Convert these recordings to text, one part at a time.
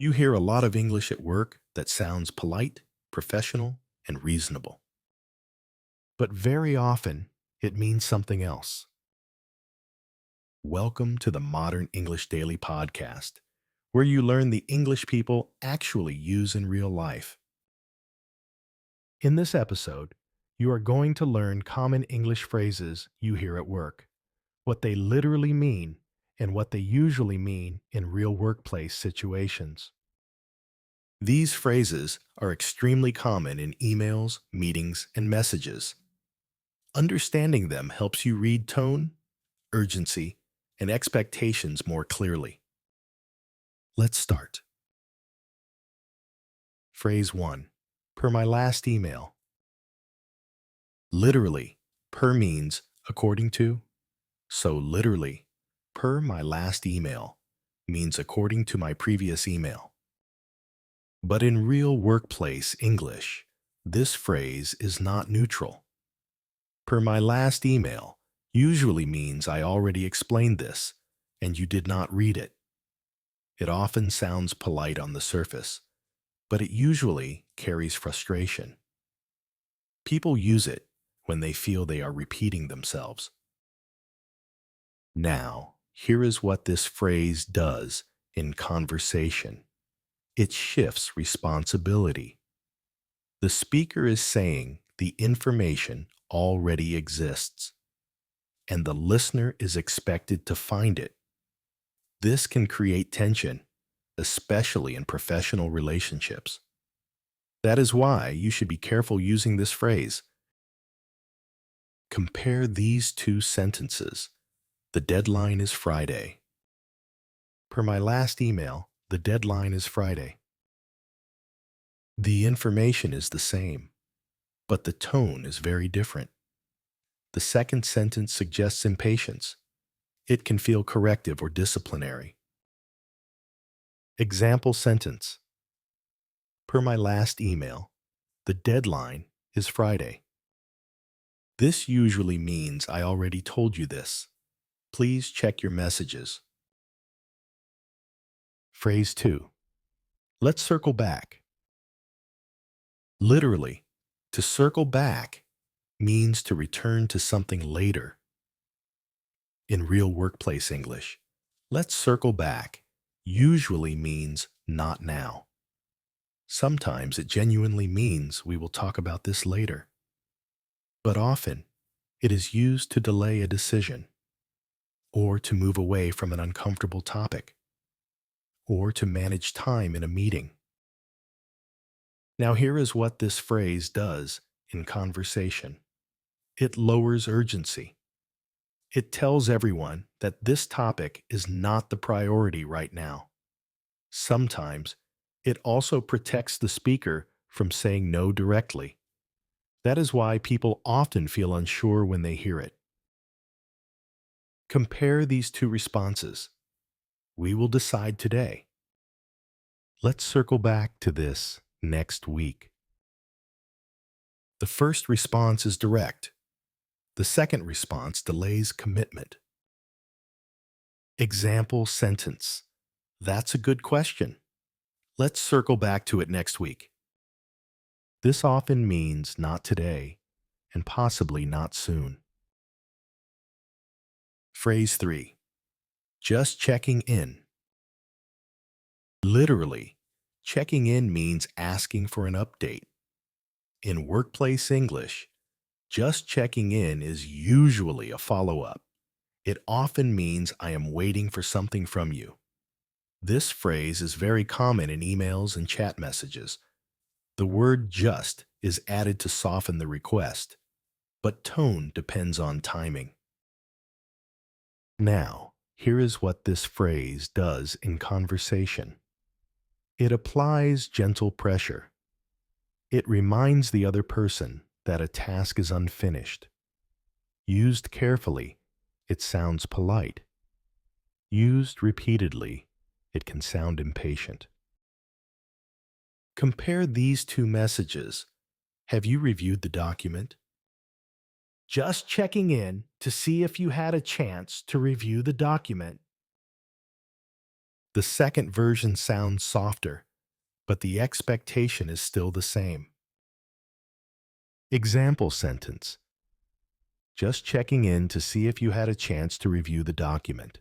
You hear a lot of English at work that sounds polite, professional, and reasonable. But very often, it means something else. Welcome to the Modern English Daily Podcast, where you learn the English people actually use in real life. In this episode, you are going to learn common English phrases you hear at work, what they literally mean, and what they usually mean in real workplace situations. These phrases are extremely common in emails, meetings, and messages. Understanding them helps you read tone, urgency, and expectations more clearly. Let's start. Phrase 1. Per my last email. Literally, per means according to, so literally, per my last email means according to my previous email. But in real workplace English, this phrase is not neutral. Per my last email usually means I already explained this and you did not read it. It often sounds polite on the surface, but it usually carries frustration. People use it when they feel they are repeating themselves. Now, here is what this phrase does in conversation. It shifts responsibility. The speaker is saying the information already exists, and the listener is expected to find it. This can create tension, especially in professional relationships. That is why you should be careful using this phrase. Compare these two sentences. The deadline is Friday. Per my last email, the deadline is Friday. The information is the same, but the tone is very different. The second sentence suggests impatience. It can feel corrective or disciplinary. Example sentence. Per my last email, the deadline is Friday. This usually means I already told you this. Please check your messages. Phrase 2. Let's circle back. Literally, to circle back means to return to something later. In real workplace English, let's circle back usually means not now. Sometimes it genuinely means we will talk about this later. But often, it is used to delay a decision, or to move away from an uncomfortable topic, or to manage time in a meeting. Now, here is what this phrase does in conversation. It lowers urgency. It tells everyone that this topic is not the priority right now. Sometimes, it also protects the speaker from saying no directly. That is why people often feel unsure when they hear it. Compare these two responses. We will decide today. Let's circle back to this next week. The first response is direct. The second response delays commitment. Example sentence. That's a good question. Let's circle back to it next week. This often means not today and possibly not soon. Phrase 3. Just checking in. Literally, checking in means asking for an update. In workplace English, just checking in is usually a follow-up. It often means I am waiting for something from you. This phrase is very common in emails and chat messages. The word just is added to soften the request, but tone depends on timing. Now, here is what this phrase does in conversation. It applies gentle pressure. It reminds the other person that a task is unfinished. Used carefully, it sounds polite. Used repeatedly, it can sound impatient. Compare these two messages. Have you reviewed the document? Just checking in to see if you had a chance to review the document. The second version sounds softer, but the expectation is still the same. Example sentence. Just checking in to see if you had a chance to review the document.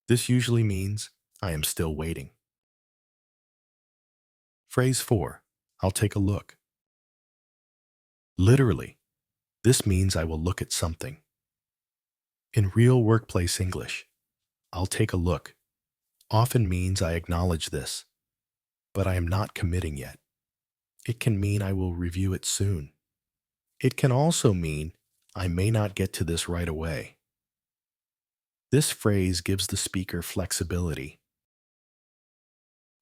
This usually means I am still waiting. Phrase 4. I'll take a look. Literally, this means I will look at something. In real workplace English, I'll take a look often means I acknowledge this, but I am not committing yet. It can mean I will review it soon. It can also mean I may not get to this right away. This phrase gives the speaker flexibility.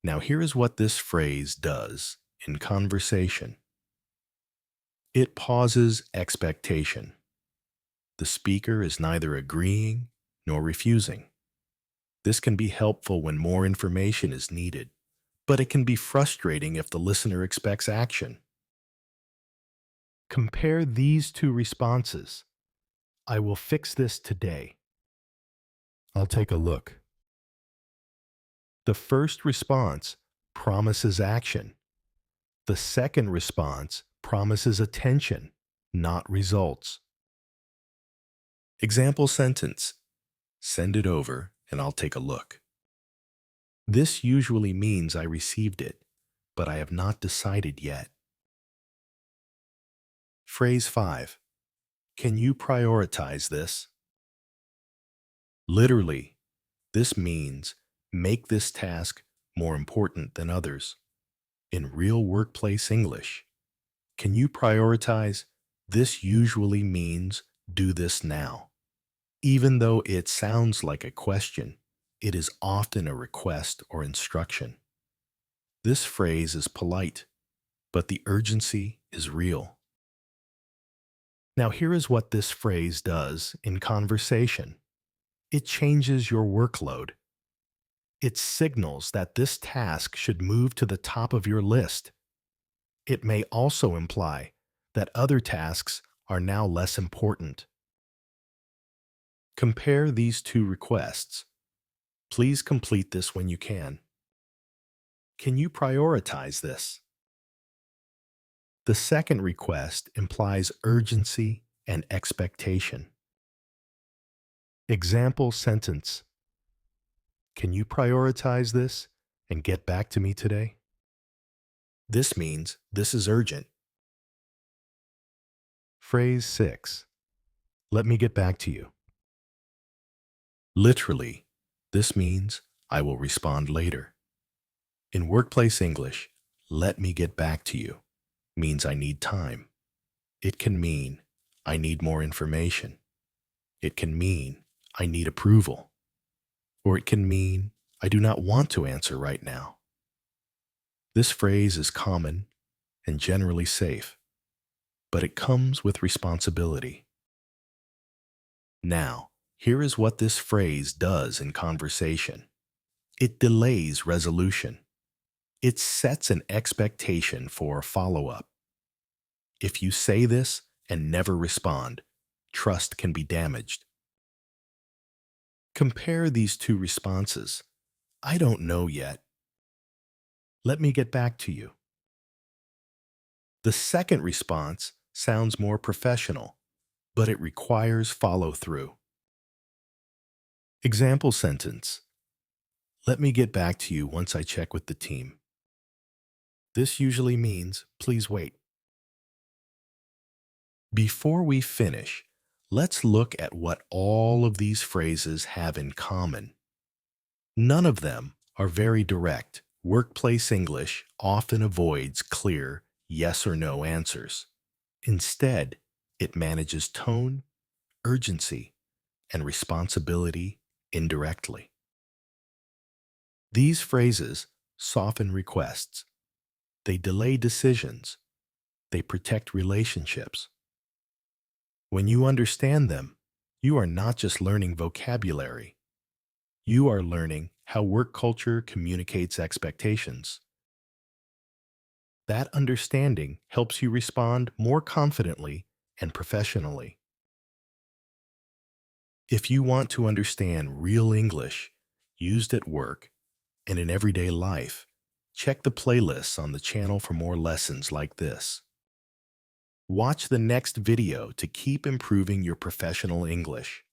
Now here is what this phrase does in conversation. It pauses expectation. The speaker is neither agreeing nor refusing. This can be helpful when more information is needed, but it can be frustrating if the listener expects action. Compare these two responses. I will fix this today. I'll take a look. The first response promises action. The second response promises attention, not results. Example sentence. Send it over and I'll take a look. This usually means I received it, but I have not decided yet. Phrase 5. Can you prioritize this? Literally, this means make this task more important than others. In real workplace English, can you prioritize? This usually means do this now. Even though it sounds like a question, it is often a request or instruction. This phrase is polite, but the urgency is real. Now here is what this phrase does in conversation. It changes your workload. It signals that this task should move to the top of your list. It may also imply that other tasks are now less important. Compare these two requests. Please complete this when you can. Can you prioritize this? The second request implies urgency and expectation. Example sentence. Can you prioritize this and get back to me today? This means this is urgent. Phrase 6. Let me get back to you. Literally, this means I will respond later. In workplace English, let me get back to you means I need time. It can mean I need more information. It can mean I need approval. Or it can mean I do not want to answer right now. This phrase is common and generally safe, but it comes with responsibility. Now, here is what this phrase does in conversation. It delays resolution. It sets an expectation for follow-up. If you say this and never respond, trust can be damaged. Compare these two responses. I don't know yet. Let me get back to you. The second response sounds more professional, but it requires follow-through. Example sentence. Let me get back to you once I check with the team. This usually means please wait. Before we finish, let's look at what all of these phrases have in common. None of them are very direct. Workplace English often avoids clear yes or no answers. Instead, it manages tone, urgency, and responsibility indirectly. These phrases soften requests. They delay decisions. They protect relationships. When you understand them, you are not just learning vocabulary. You are learning how work culture communicates expectations. That understanding helps you respond more confidently and professionally. If you want to understand real English, used at work, and in everyday life. Check the playlists on the channel for more lessons like this. Watch the next video to keep improving your professional English.